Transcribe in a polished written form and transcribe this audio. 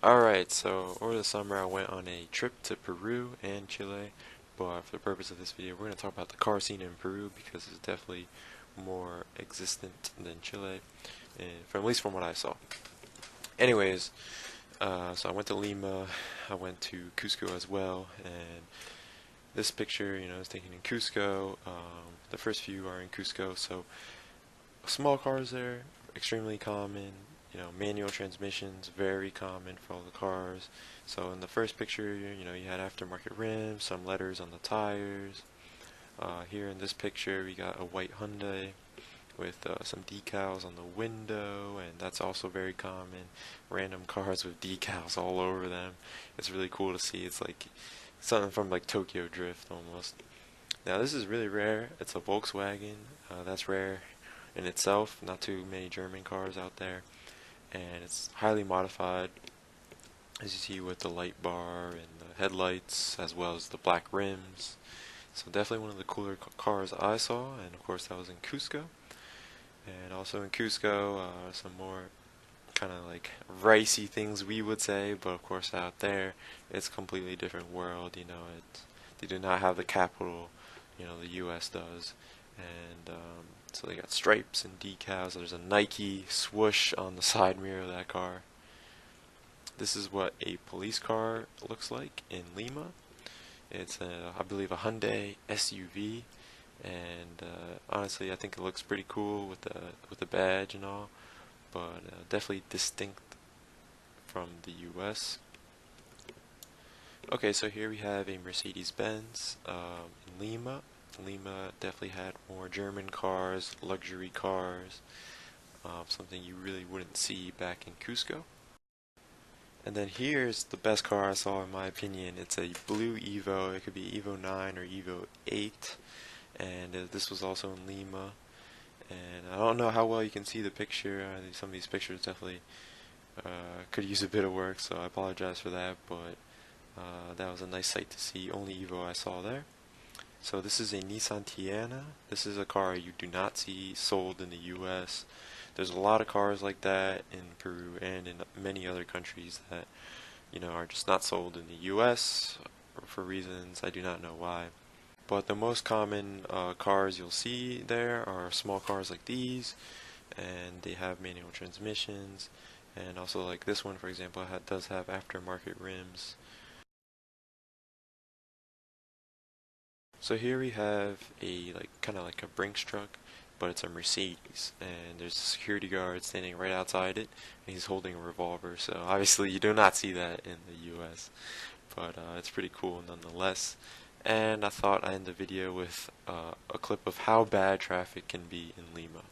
Alright, so over the summer I went on a trip to Peru and Chile, but for the purpose of this video we're going to talk about the car scene in Peru because it's definitely more existent than Chile, and from at least from what I saw. Anyways, so I went to Lima, I went to Cusco as well, and this picture, is taken in Cusco. The first few are in Cusco, so small cars there, extremely common. Manual transmissions, very common for all the cars. So in the first picture, you had aftermarket rims, some letters on the tires. Here in this picture, we got a white Hyundai with some decals on the window, and that's also very common. Random cars with decals all over them. It's really cool to see. It's like something from like Tokyo Drift almost. Now this is really rare. It's a Volkswagen. That's rare in itself. Not too many German cars out there, and it's highly modified, as you see, with the light bar and the headlights as well as the black rims. So definitely one of the cooler cars I saw, and of course that was in Cusco. And also in Cusco, some more kind of like ricey things we would say, but of course out there it's a completely different world. They do not have the capital, the U.S. does, and so they got stripes and decals. There's a Nike swoosh on the side mirror of that car. This is what a police car looks like in Lima. It's I believe a Hyundai SUV, and honestly I think it looks pretty cool with the badge and all, but definitely distinct from the US. Okay, so here we have a Mercedes-Benz in Lima. Lima definitely had more German cars, luxury cars, something you really wouldn't see back in Cusco. And then here's the best car I saw in my opinion. It's a blue Evo. It could be Evo 9 or Evo 8, and this was also in Lima. And I don't know how well you can see the picture. Some of these pictures definitely could use a bit of work, so I apologize for that, but that was a nice sight to see. Only Evo I saw there. So this is a Nissan Tiana. This is a car you do not see sold in the US. There's a lot of cars like that in Peru and in many other countries that are just not sold in the US for reasons I do not know why. But the most common cars you'll see there are small cars like these, and they have manual transmissions, and also like this one, for example, does have aftermarket rims. So here we have a kind of like a Brinks truck, but it's a Mercedes, and there's a security guard standing right outside it, and he's holding a revolver. So obviously you do not see that in the US, but it's pretty cool nonetheless. And I thought I'd end the video with a clip of how bad traffic can be in Lima.